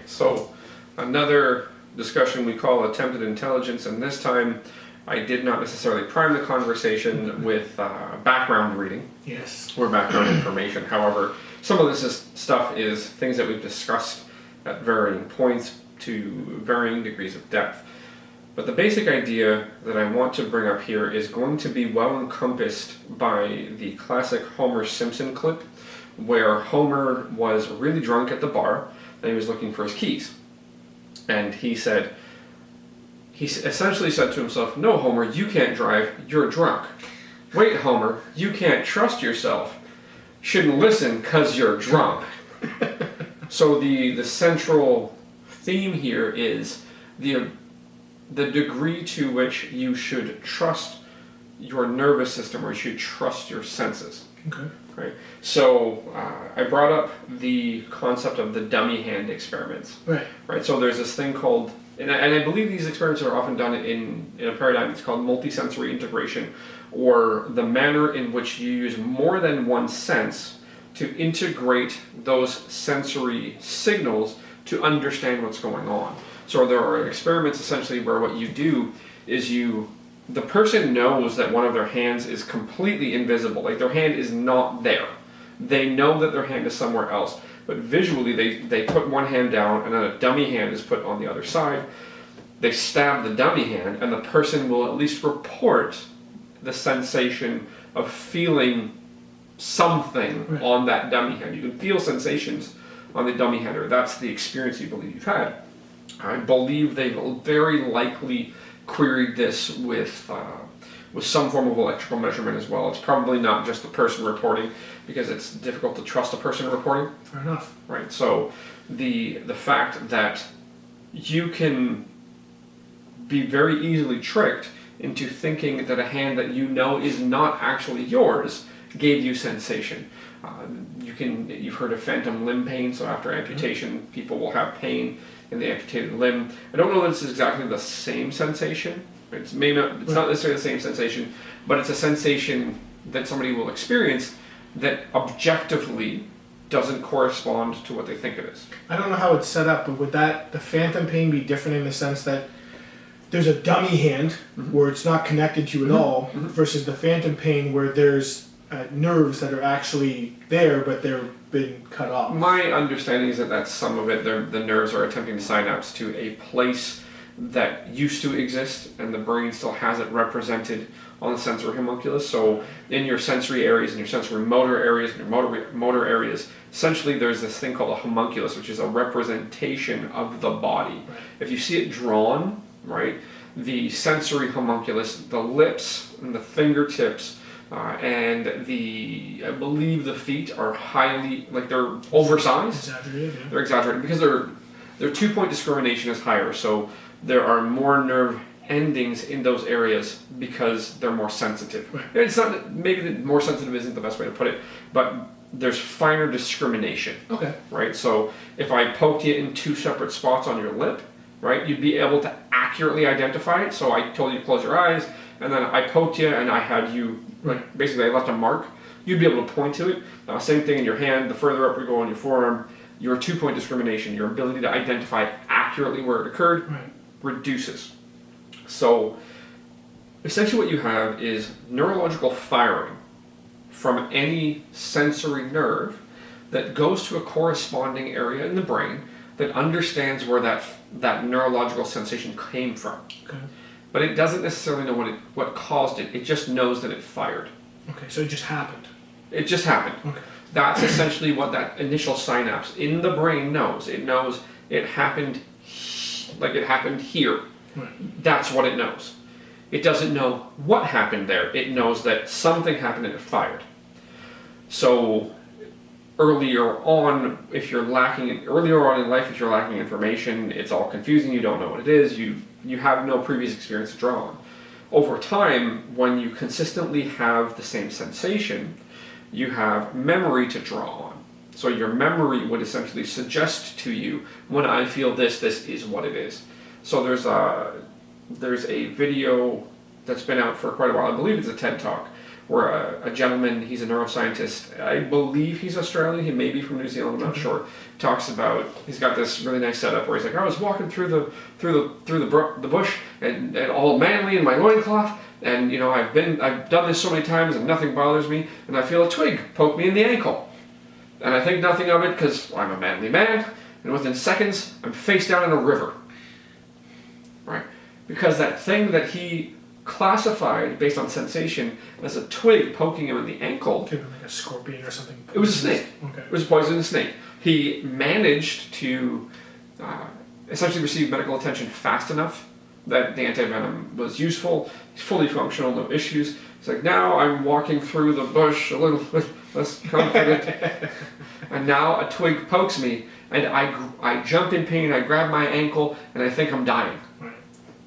So another discussion we call attempted intelligence, and this time I did not necessarily prime the conversation with background reading. Yes. Or background information. However, some of this stuff is things that we've discussed at varying points to varying degrees of depth. But the basic idea that I want to bring up here is going to be well encompassed by the classic Homer Simpson clip, where Homer was really drunk at the bar and he was looking for his keys. And he essentially said to himself, "No, Homer, you can't drive, you're drunk. Wait, Homer, you can't trust yourself. Shouldn't listen because you're drunk." So the central theme here is the degree to which you should trust your nervous system, or you should trust your senses. Okay. Right. So I brought up the concept of the dummy hand experiments. Right. Right. So there's this thing called, and I believe these experiments are often done in a paradigm that's called multisensory integration, or the manner in which you use more than one sense to integrate those sensory signals to understand what's going on. So there are experiments essentially where what you do is the person knows that one of their hands is completely invisible, like their hand is not there. They know that their hand is somewhere else, but visually they put one hand down and then a dummy hand is put on the other side. They stab the dummy hand and the person will at least report the sensation of feeling something on that dummy hand. You can feel sensations on the dummy hand, or that's the experience you believe you've had. I believe they've very likely queried this with some form of electrical measurement as well. It's probably not just the person reporting, because it's difficult to trust a person reporting. Fair enough. Right. So the fact that you can be very easily tricked into thinking that a hand that you know is not actually yours gave you sensation. You've heard of phantom limb pain. So after amputation, people will have pain in the amputated limb. I don't know that it's exactly the same sensation. It's not necessarily the same sensation, but it's a sensation that somebody will experience that objectively doesn't correspond to what they think it is. I don't know how it's set up, but would the phantom pain be different in the sense that there's a dummy hand where it's not connected to you at all, versus the phantom pain where there's nerves that are actually there, but they're been cut off? My understanding is that that's some of it. The nerves are attempting to synapse to a place that used to exist, and the brain still has it represented on the sensory homunculus. So in your sensory areas, and your sensory motor areas, and your motor areas, essentially there's this thing called a homunculus, which is a representation of the body. Right. If you see it drawn, right, the sensory homunculus, the lips and the fingertips, and I believe the feet are highly, like they're oversized. Exaggerated, yeah. They're exaggerated because their 2-point discrimination is higher, so there are more nerve endings in those areas because they're more sensitive. Right. It's not, maybe more sensitive isn't the best way to put it, but there's finer discrimination. Okay. Right? So if I poked you in 2 separate spots on your lip, right, you'd be able to accurately identify it. So I told you to close your eyes, and then I poked you and I had you, like, basically I left a mark. You'd be able to point to it. Same thing in your hand. The further up we go on your forearm, your 2-point discrimination, your ability to identify accurately where it occurred, reduces. So essentially what you have is neurological firing from any sensory nerve that goes to a corresponding area in the brain that understands where that neurological sensation came from. Okay. But it doesn't necessarily know what caused it. It just knows that it fired. Okay, so it just happened. It just happened. Okay. That's essentially what that initial synapse in the brain knows. It knows it happened like it happened here. Right. That's what it knows. It doesn't know what happened there. It knows that something happened and it fired. So earlier on in life, if you're lacking information, it's all confusing, you don't know what it is, you have no previous experience to draw on. Over time, when you consistently have the same sensation, you have memory to draw on. So your memory would essentially suggest to you, when I feel this is what it is. So there's a video that's been out for quite a while, I believe it's a TED Talk, where a gentleman, he's a neuroscientist, I believe he's Australian, he may be from New Zealand, I'm not sure, talks about, he's got this really nice setup where he's like, I was walking through the bush and all manly in my loincloth, and you know, I've done this so many times and nothing bothers me, and I feel a twig poke me in the ankle. And I think nothing of it because I'm a manly man, and within seconds, I'm face down in a river. Right? Because that thing that he classified based on sensation as a twig poking him in the ankle. Could be like a scorpion or something. It was a snake. Okay. It was a poisonous snake. He managed to essentially receive medical attention fast enough that the antivenom was useful. He's fully functional, no issues. He's like, now I'm walking through the bush a little bit less confident, and now a twig pokes me, and I jump in pain, I grab my ankle, and I think I'm dying. Right.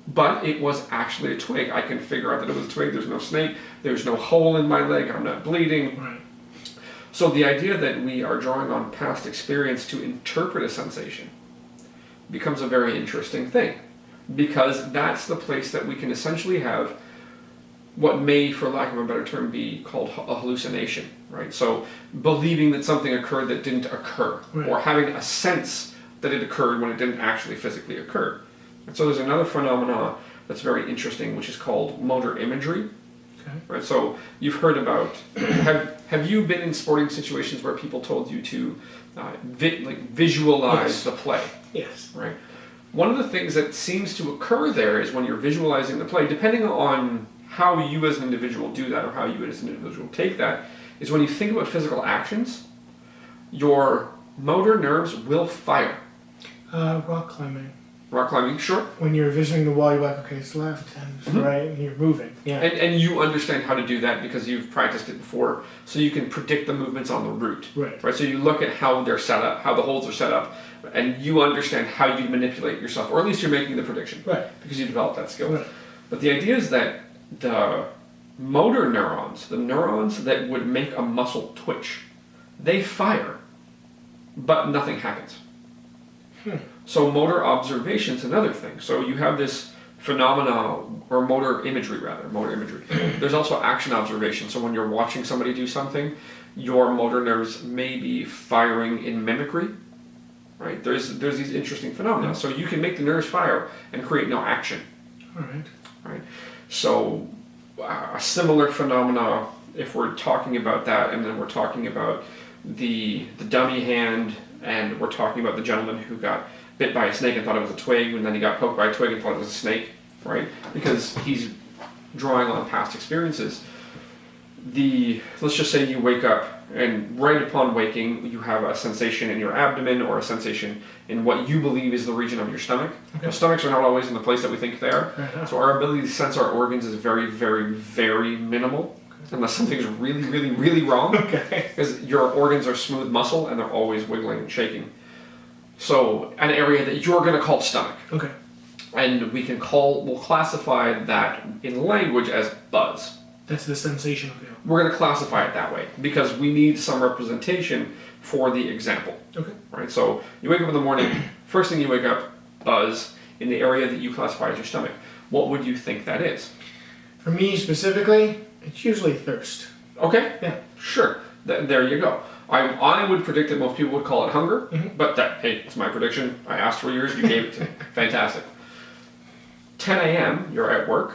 But it was actually a twig. I can figure out that it was a twig. There's no snake. There's no hole in my leg. I'm not bleeding. Right. So the idea that we are drawing on past experience to interpret a sensation becomes a very interesting thing, because that's the place that we can essentially have what may, for lack of a better term, be called a hallucination, right? So believing that something occurred that didn't occur, right. or having a sense that it occurred when it didn't actually physically occur. And so there's another phenomenon that's very interesting, which is called motor imagery. Okay. Right. So you've heard about. Have you been in sporting situations where people told you to visualize Yes. the play? Yes. Right. One of the things that seems to occur there is when you're visualizing the play, depending on how you as an individual do that or how you as an individual take that, is when you think about physical actions, your motor nerves will fire. Rock climbing. Rock climbing, sure. When you're visiting the wall, you're like, okay, it's left and it's right, and you're moving. Yeah. And you understand how to do that because you've practiced it before, so you can predict the movements on the route. Right. So you look at how they're set up, how the holes are set up, and you understand how you manipulate yourself, or at least you're making the prediction. Right. Because you developed that skill. Right. But the idea is that the motor neurons, the neurons that would make a muscle twitch, they fire, but nothing happens. So motor observation is another thing. So you have this phenomena, or motor imagery. There's also action observation. So when you're watching somebody do something, your motor nerves may be firing in mimicry. Right? There's these interesting phenomena. So you can make the nerves fire and create no action. All right. Right? So a similar phenomena, if we're talking about that, and then we're talking about the dummy hand, and we're talking about the gentleman who got bit by a snake and thought it was a twig, and then he got poked by a twig and thought it was a snake, right? Because he's drawing on past experiences. Let's just say you wake up, and right upon waking, you have a sensation in your abdomen or a sensation in what you believe is the region of your stomach. Okay. Our stomachs are not always in the place that we think they are, Uh-huh. so our ability to sense our organs is very, very, very minimal, unless something's really, really, really wrong. Okay. Because your organs are smooth muscle and they're always wiggling and shaking. So an area that you're going to call stomach. Okay. And we'll classify that in language as buzz. That's the sensation of it. We're going to classify it that way because we need some representation for the example. Okay. Right? So you wake up in the morning, first thing you wake up, buzz, in the area that you classify as your stomach. What would you think that is? For me specifically, it's usually thirst. Okay? Yeah. Sure. There you go. I would predict that most people would call it hunger, but hey, it's my prediction. I asked for yours, you gave it to me. Fantastic. 10 a.m., you're at work,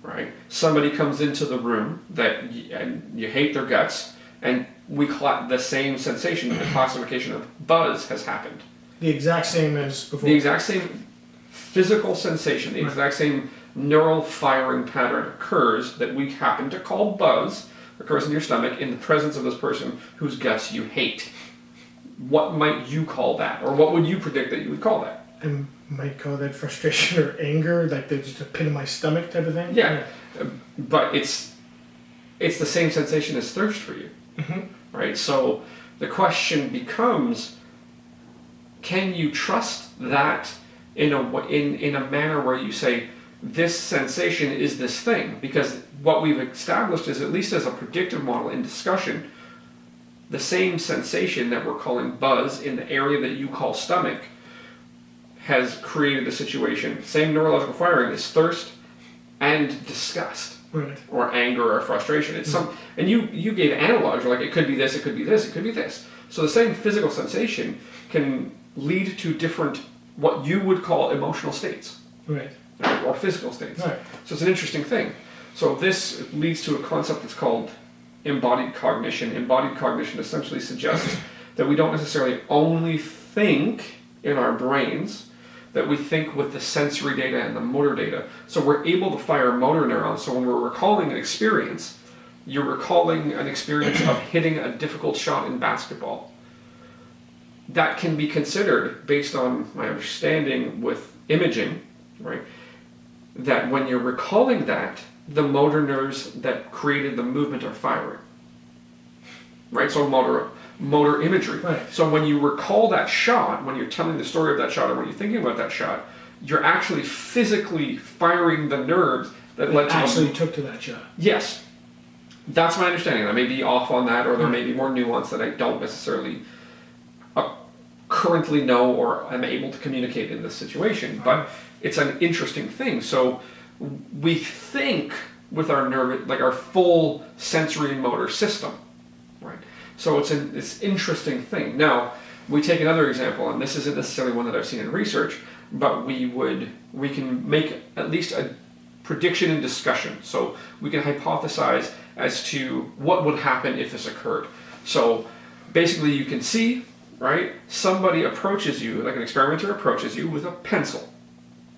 right? Somebody comes into the room and you hate their guts, and the same sensation, the classification of buzz has happened. The exact same as before. The exact same physical sensation, the exact same neural firing pattern occurs that we happen to call buzz, occurs in your stomach in the presence of this person whose guts you hate. What might you call that? Or what would you predict that you would call that? I might call that frustration or anger, like there's just a pit in my stomach type of thing. Yeah. But it's the same sensation as thirst for you. Right? So the question becomes, can you trust that in a manner where you say, this sensation is this thing? Because what we've established is, at least as a predictive model in discussion, the same sensation that we're calling buzz in the area that you call stomach has created a situation. Same neurological firing is thirst and disgust. Right. or anger or frustration. It's and you gave analogs, like it could be this, it could be this, it could be this. So the same physical sensation can lead to different, what you would call emotional states. Right. Or physical states. Right. So it's an interesting thing. So this leads to a concept that's called embodied cognition. Embodied cognition essentially suggests that we don't necessarily only think in our brains, that we think with the sensory data and the motor data. So we're able to fire motor neurons. So when we're recalling an experience, you're recalling an experience of hitting a difficult shot in basketball. That can be considered, based on my understanding with imaging, right, that when you're recalling that, the motor nerves that created the movement are firing. Right? So motor imagery. Right. So when you recall that shot, when you're telling the story of that shot, or when you're thinking about that shot, you're actually physically firing the nerves that led to actually took to that shot. Yes. That's my understanding. I may be off on that, or there may be more nuance that I don't necessarily currently know or am able to communicate in this situation. But it's an interesting thing. So we think with our nerve, like our full sensory and motor system, right? So it's an interesting thing. Now, we take another example, and this isn't necessarily one that I've seen in research, but we can make at least a prediction and discussion. So we can hypothesize as to what would happen if this occurred. So basically you can see, right, somebody approaches you, like an experimenter approaches you with a pencil,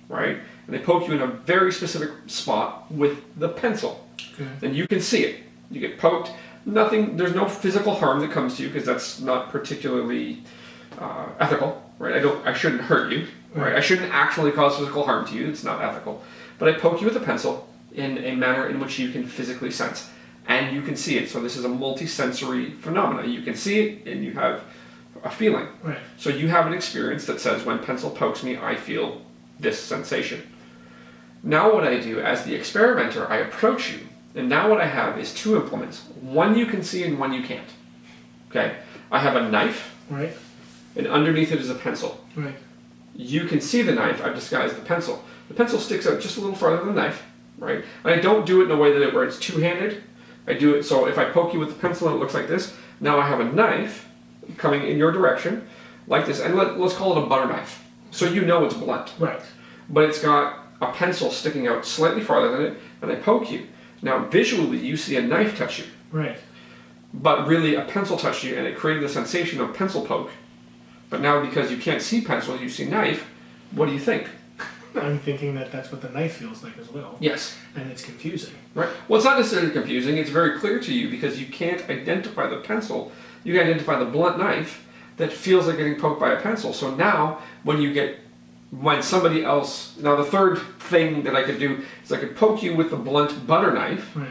right? And they poke you in a very specific spot with the pencil. Okay. And you can see it. You get poked. Nothing, there's no physical harm that comes to you, because that's not particularly ethical, right? I shouldn't hurt you, right? I shouldn't actually cause physical harm to you. It's not ethical. But I poke you with a pencil in a manner in which you can physically sense, and you can see it. So this is a multi-sensory phenomena. You can see it, and you have a feeling. Right. So you have an experience that says, when pencil pokes me, I feel this sensation. Now what I do as the experimenter, I approach you, and now what I have is two implements. One you can see and one you can't. Okay? I have a knife, right, and underneath it is a pencil. Right. You can see the knife, I've disguised the pencil. The pencil sticks out just a little farther than the knife, right? And I don't do it in a way where it's two-handed. I do it so if I poke you with the pencil and it looks like this, now I have a knife coming in your direction, like this, and let's call it a butter knife. So you know it's blunt. Right. But it's got a pencil sticking out slightly farther than it, and I poke you. Now visually you see a knife touch you. Right. But really a pencil touched you, and it created the sensation of pencil poke. But now because you can't see pencil, you see knife, what do you think? I'm thinking that that's what the knife feels like as well. Yes. And it's confusing. Right. Well, it's not necessarily confusing. It's very clear to you because you can't identify the pencil. You can identify the blunt knife that feels like getting poked by a pencil. So now, when somebody else... Now, the third thing that I could do is I could poke you with the blunt butter knife. Right.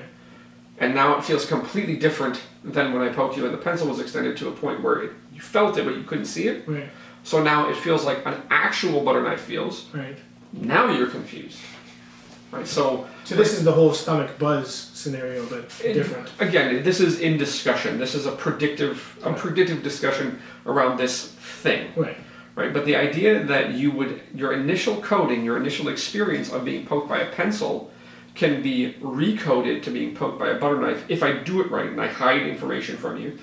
And now it feels completely different than when I poked you and the pencil was extended to a point where you felt it, but you couldn't see it. Right. So now it feels like an actual butter knife feels. Right. Now you're confused. Right. So this is the whole stomach buzz scenario, but different. Again, this is in discussion. This is a predictive discussion around this thing. Right. Right. But the idea that your initial coding, your initial experience of being poked by a pencil can be recoded to being poked by a butter knife if I do it right and I hide information from you.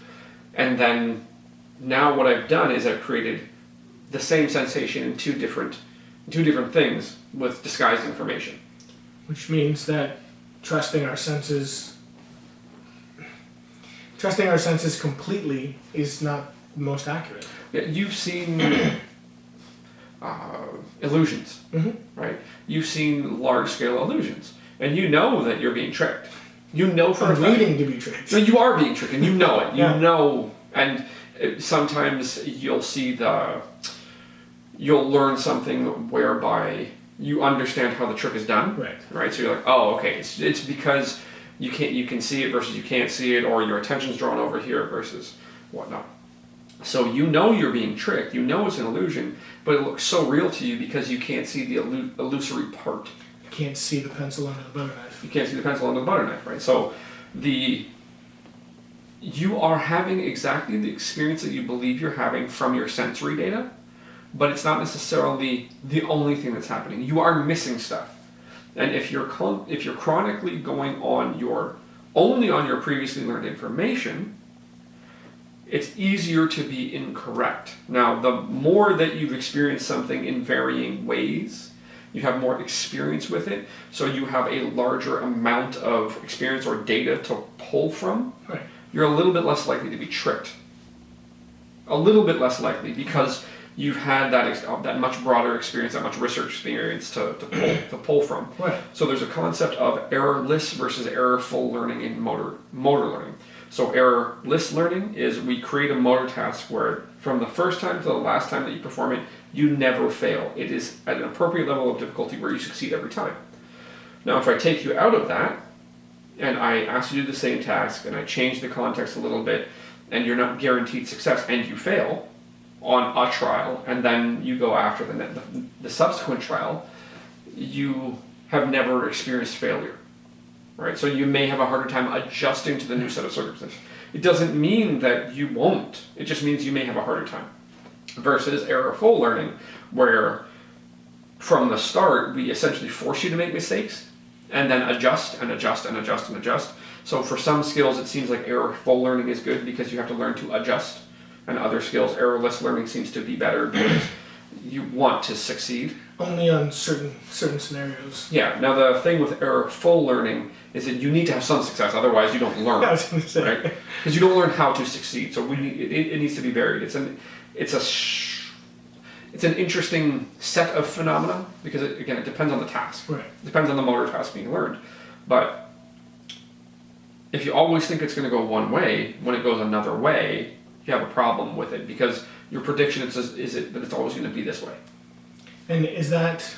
And then now what I've done is I've created the same sensation in two different things with disguised information. Which means that trusting our senses completely is not the most accurate. Yeah, you've seen illusions, right? You've seen large-scale illusions, and you know that you're being tricked. You know for a fact. I'm waiting to be tricked. No, you are being tricked, and you know it. You Yeah. know, and sometimes you'll learn something whereby you understand how the trick is done. Right. Right. So you're like, oh, okay. It's because you can see it versus you can't see it, or your attention's drawn over here versus whatnot. So you know you're being tricked. You know it's an illusion, but it looks so real to you because you can't see the illusory part. You can't see the pencil under the butter knife. You can't see the pencil under the butter knife, right? So you are having exactly the experience that you believe you're having from your sensory data, but it's not necessarily the only thing that's happening. You are missing stuff. And if you're chronically going on only on your previously learned information, it's easier to be incorrect. Now, the more that you've experienced something in varying ways, you have more experience with it, so you have a larger amount of experience or data to pull from, Right. you're a little bit less likely to be tricked. A little bit less likely, because you've had that much broader experience, that much richer experience to pull from. Right. So there's a concept of errorless versus errorful learning in motor learning. So errorless learning is we create a motor task where from the first time to the last time that you perform it, you never fail. It is at an appropriate level of difficulty where you succeed every time. Now, if I take you out of that, and I ask you to do the same task, and I change the context a little bit, and you're not guaranteed success, and you fail on a trial, and then you go after the subsequent trial, you have never experienced failure, right? So you may have a harder time adjusting to the new set of circumstances. It doesn't mean that you won't. It just means you may have a harder time. Versus errorful learning, where from the start, we essentially force you to make mistakes, and then adjust and adjust and adjust and adjust. So for some skills, it seems like errorful learning is good because you have to learn to adjust. And other skills, errorless learning seems to be better because you want to succeed. Only on certain scenarios. Yeah. Now the thing with errorful learning is that you need to have some success, otherwise you don't learn. I was going to say. Right? Because you don't learn how to succeed. So it needs to be varied. It's an interesting set of phenomena because it depends on the task. Right. It depends on the motor task being learned. But if you always think it's going to go one way, when it goes another way, you have a problem with it because your prediction is that it's always going to be this way. And is that,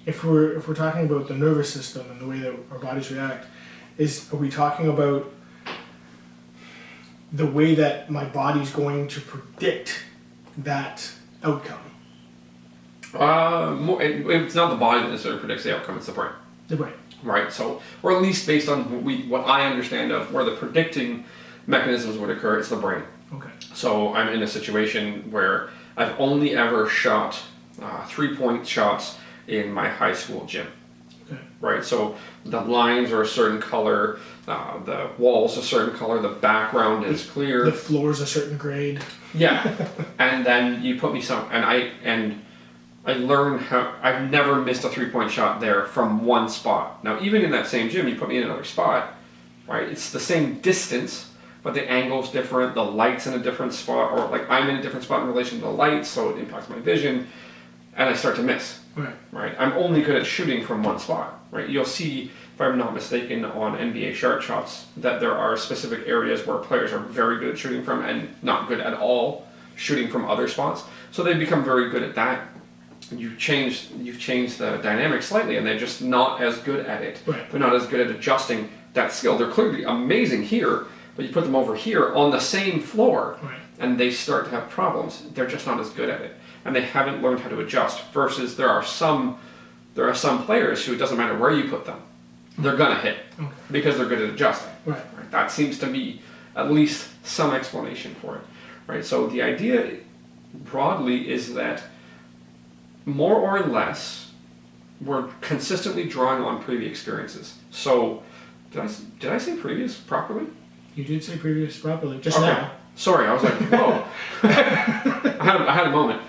if we're talking about the nervous system and the way that our bodies react, are we talking about the way that my body's going to predict that outcome? It's not the body that necessarily predicts the outcome; it's the brain. The brain. Right. So, or at least based on what I understand of where the predicting mechanisms would occur, it's the brain. Okay. So I'm in a situation where I've only ever shot 3-point shots in my high school gym. Okay. Right. So the lines are a certain color, the walls a certain color, the background is clear. The floor's a certain grade. Yeah. And then you put me and I learned how. I've never missed a 3-point shot there from one spot. Now, even in that same gym, you put me in another spot, right? It's the same distance, but the angle's different, the light's in a different spot, or like I'm in a different spot in relation to the light, so it impacts my vision, and I start to miss. Right? I'm only good at shooting from one spot, right? You'll see, if I'm not mistaken, on NBA sharp shots, that there are specific areas where players are very good at shooting from and not good at all shooting from other spots. So they become very good at that. You've changed the dynamic slightly, and they're just not as good at it. Right. They're not as good at adjusting that skill. They're clearly amazing here, but you put them over here on the same floor, Right. and they start to have problems. They're just not as good at it, and they haven't learned how to adjust. Versus there are some players who it doesn't matter where you put them, they're gonna hit because they're good at adjusting. Right. That seems to be at least some explanation for it. Right. So the idea broadly is that more or less, we're consistently drawing on previous experiences. So, did I say previous properly? You did say previous properly, just Okay. now. Sorry, I was like, whoa. I had a moment.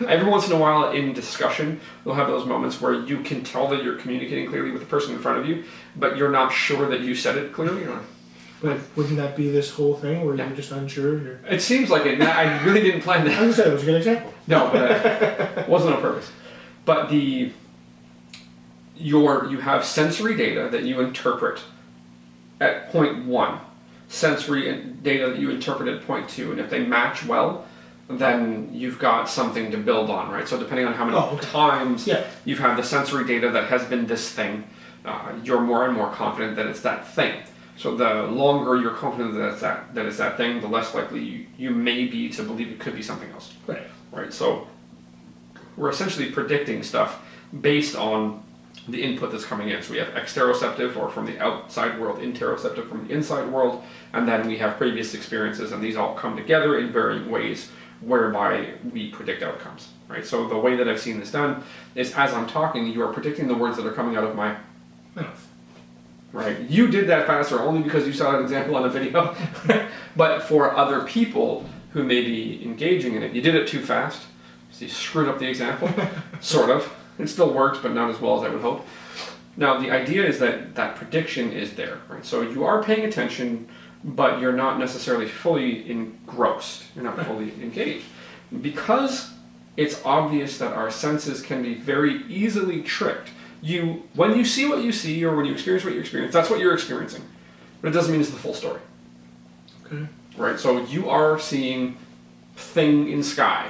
Every once in a while in discussion, you'll have those moments where you can tell that you're communicating clearly with the person in front of you, but you're not sure that you said it clearly. But wouldn't that be this whole thing where Yeah. you're just unsure? It seems like it. I really didn't plan that. I was saying it was a good example. No, but it wasn't on purpose. But you have sensory data that you interpret at point 1, sensory data that you interpret at point 2, and if they match well, then you've got something to build on, right? So depending on how many times you've had the sensory data that has been this thing, you're more and more confident that it's that thing. So the longer you're confident that it's that thing, the less likely you may be to believe it could be something else. Right. So we're essentially predicting stuff based on the input that's coming in. So we have exteroceptive, or from the outside world, interoceptive from the inside world, and then we have previous experiences, and these all come together in varying ways whereby we predict outcomes, right? So the way that I've seen this done is as I'm talking, you are predicting the words that are coming out of my mouth. Right? You did that faster only because you saw an example on a video. But for other people who may be engaging in it, you did it too fast. So you screwed up the example, sort of. It still works, but not as well as I would hope. Now, the idea is that that prediction is there, right? So you are paying attention, but you're not necessarily fully engrossed. You're not fully engaged. Because it's obvious that our senses can be very easily tricked. When you see what you see, or when you experience what you experience, that's what you're experiencing. But it doesn't mean it's the full story. Okay. Right? So you are seeing thing in sky,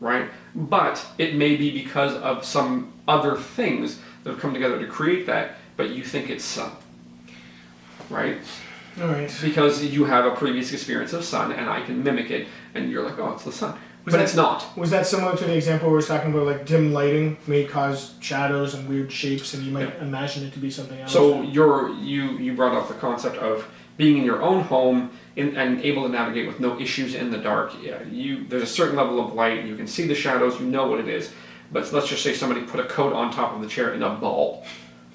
right? But it may be because of some other things that have come together to create that, but you think it's sun. Right? All right. Because you have a previous experience of sun, and I can mimic it, and you're like, oh, it's the sun. But it's not. Was that similar to the example we were talking about, like dim lighting may cause shadows and weird shapes, and you might imagine it to be something else? So you brought up the concept of being in your own home and able to navigate with no issues in the dark. Yeah, there's a certain level of light. You can see the shadows. You know what it is. But let's just say somebody put a coat on top of the chair in a ball.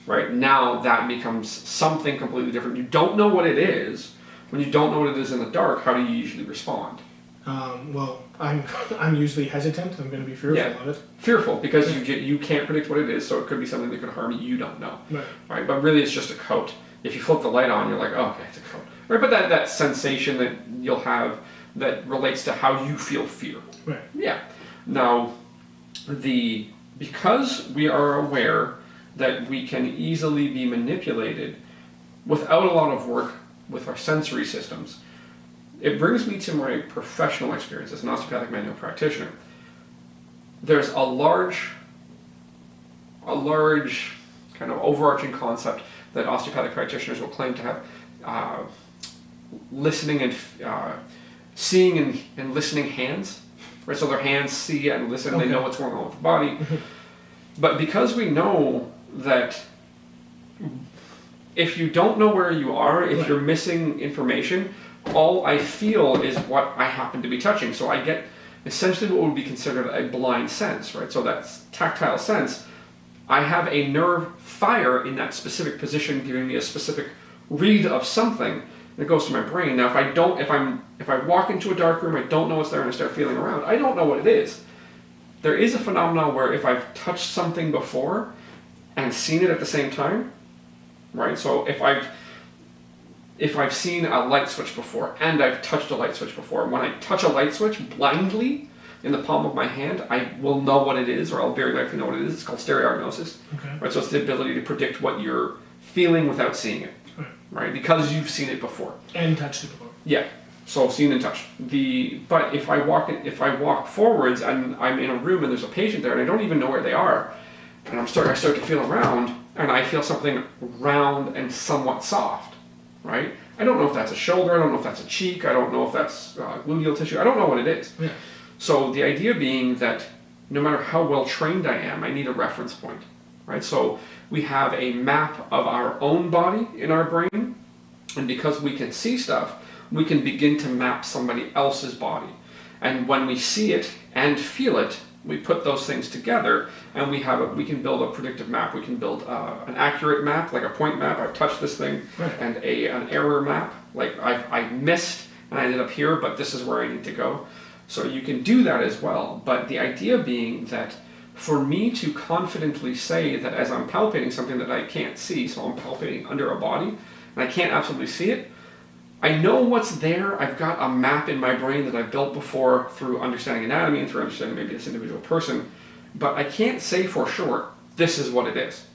Right? Now that becomes something completely different. You don't know what it is. When you don't know what it is in the dark, how do you usually respond? Well, I'm usually hesitant. I'm going to be fearful of it. Fearful because you can't predict what it is, so it could be something that could harm you. You don't know, right? But really, it's just a coat. If you flip the light on, you're like, oh, okay, it's a coat, right? But that sensation that you'll have that relates to how you feel fear, right? Yeah. Now, because we are aware that we can easily be manipulated without a lot of work with our sensory systems. It brings me to my professional experience as an osteopathic manual practitioner. There's a large kind of overarching concept that osteopathic practitioners will claim to have listening and seeing and listening hands, right? So their hands see and listen, and they know what's going on with the body. But because we know that if you don't know where you are, if you're missing information, all I feel is what I happen to be touching. So I get essentially what would be considered a blind sense, right? So that's tactile sense. I have a nerve fire in that specific position, giving me a specific read of something, and it goes to my brain. Now, if I walk into a dark room, I don't know what's there, and I start feeling around, I don't know what it is. There is a phenomenon where if I've touched something before and seen it at the same time, right? So if I've seen a light switch before and I've touched a light switch before, when I touch a light switch blindly in the palm of my hand, I will know what it is, or I'll very likely know what it is. It's called stereognosis. Right? So it's the ability to predict what you're feeling without seeing it, right? Because you've seen it before. And touched it before. Yeah. So seen and touched. But if I walk forwards and I'm in a room and there's a patient there and I don't even know where they are, and I start to feel around, and I feel something round and somewhat soft, right? I don't know if that's a shoulder, I don't know if that's a cheek, I don't know if that's gluteal tissue, I don't know what it is. Yeah. So the idea being that no matter how well trained I am, I need a reference point, right? So we have a map of our own body in our brain, and because we can see stuff, we can begin to map somebody else's body. And when we see it and feel it, we put those things together, and we can build a predictive map. We can build an accurate map, like a point map. I've touched this thing, and an error map, like I missed and I ended up here, but this is where I need to go. So you can do that as well. But the idea being that for me to confidently say that as I'm palpating something that I can't see, so I'm palpating under a body, and I can't absolutely see it, I know what's there. I've got a map in my brain that I've built before through understanding anatomy and through understanding maybe this individual person, but I can't say for sure this is what it is.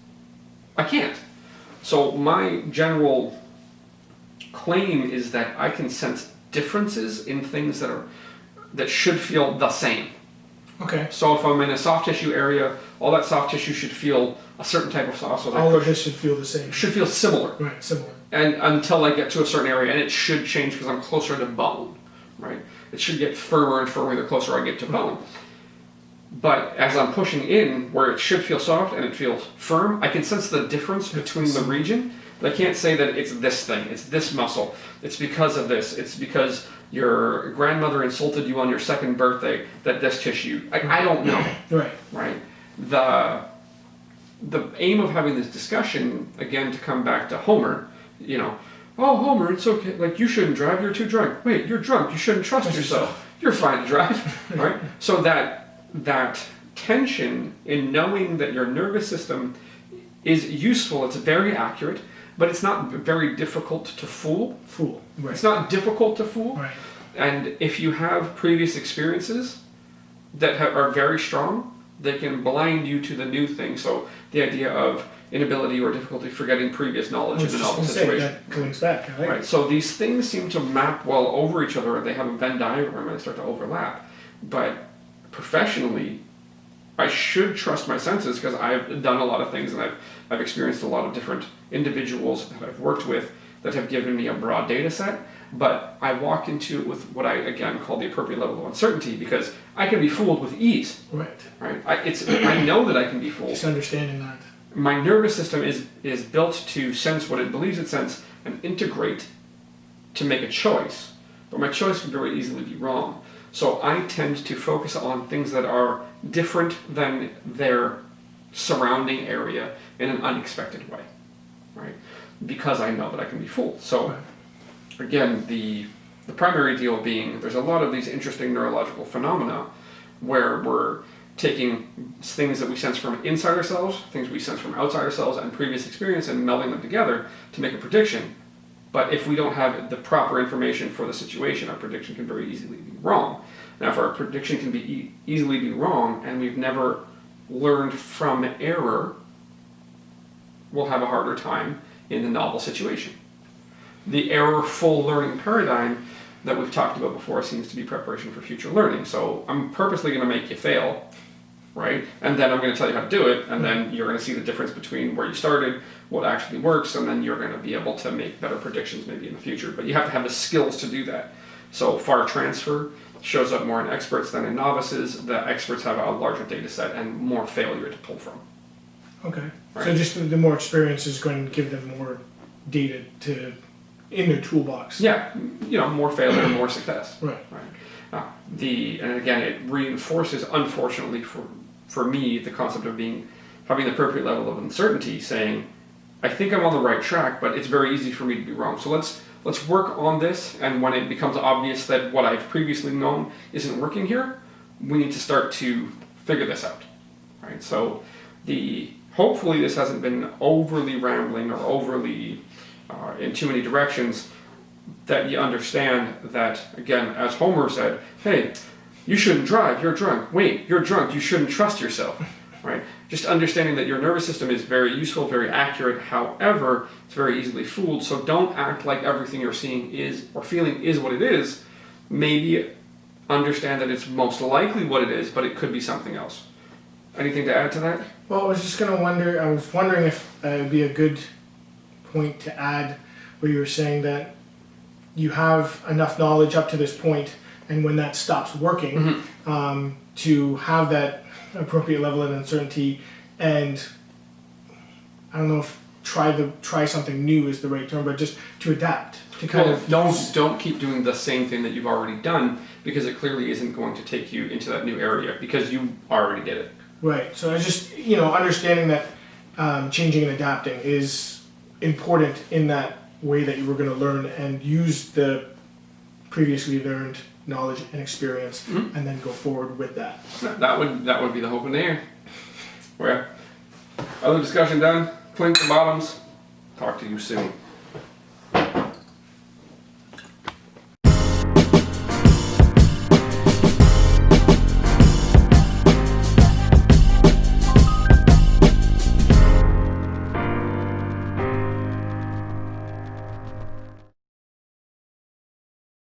I can't. So my general claim is that I can sense differences in things that should feel the same. Okay. So if I'm in a soft tissue area, all that soft tissue should feel a certain type of soft. So all of this should feel the same. Should feel similar. Right, similar. And until I get to a certain area, and it should change because I'm closer to bone, right? It should get firmer and firmer the closer I get to bone. But as I'm pushing in, where it should feel soft and it feels firm, I can sense the difference between the region, They can't say that it's this thing, it's this muscle, it's because of this, it's because your grandmother insulted you on your second birthday that this tissue. I don't know. Right. The aim of having this discussion, again, to come back to Homer, oh, Homer, it's okay, like, you shouldn't drive, you're too drunk. Wait, you're drunk, you shouldn't trust yourself. You're fine to drive, right? So that tension in knowing that your nervous system is useful, it's very accurate, but it's not very difficult to fool. Right. It's not difficult to fool. Right. And if you have previous experiences that are very strong, they can blind you to the new thing. So the idea of inability or difficulty forgetting previous knowledge in a novel situation. That links back, right? Right. So these things seem to map well over each other. They have a Venn diagram and they start to overlap. But professionally, I should trust my senses because I've done a lot of things and I've experienced a lot of different individuals that I've worked with that have given me a broad data set. But I walk into it with what I, again, call the appropriate level of uncertainty because I can be fooled with ease. Right. I know that I can be fooled. Just understanding that. My nervous system is built to sense what it believes it senses and integrate to make a choice. But my choice can very easily be wrong. So I tend to focus on things that are different than their surrounding area in an unexpected way, right? Because I know that I can be fooled. So again, the primary deal being there's a lot of these interesting neurological phenomena where we're taking things that we sense from inside ourselves, things we sense from outside ourselves, and previous experience and melding them together to make a prediction. But if we don't have the proper information for the situation, our prediction can very easily be wrong. Now, if our prediction can be easily be wrong and we've never learned from error, we'll have a harder time in the novel situation. The error-full learning paradigm that we've talked about before seems to be preparation for future learning. So I'm purposely going to make you fail, right? And then I'm going to tell you how to do it, and then you're going to see the difference between where you started, what actually works, and then you're going to be able to make better predictions maybe in the future. But you have to have the skills to do that. So far transfer shows up more in experts than in novices. The experts have a larger data set and more failure to pull from. Okay. Right. So just the more experience is going to give them more data in their toolbox. Yeah, more failure, more success. Right. And again, it reinforces, unfortunately for me, the concept of having the appropriate level of uncertainty, saying, I think I'm on the right track, but it's very easy for me to be wrong. So let's work on this, and when it becomes obvious that what I've previously known isn't working here, we need to start to figure this out. Right? So hopefully this hasn't been overly rambling or overly in too many directions, that you understand that, again, as Homer said, hey, you shouldn't drive, you're drunk. Wait, you're drunk, you shouldn't trust yourself, right? Just understanding that your nervous system is very useful, very accurate, however, it's very easily fooled, so don't act like everything you're seeing is, or feeling is what it is. Maybe understand that it's most likely what it is, but it could be something else. Anything to add to that? Well, I was wondering if it would be a good point to add where you were saying that you have enough knowledge up to this point, and when that stops working, to have that appropriate level of uncertainty, and I don't know if try something new is the right term, but just to adapt, to kind of don't keep doing the same thing that you've already done, because it clearly isn't going to take you into that new area because you already did it. Right. So I just understanding that changing and adapting is important in that way that you were going to learn and use the previously learned knowledge and experience, and then go forward with that. That would be the hope in the air. Well, other discussion done. Clink the bottoms. Talk to you soon.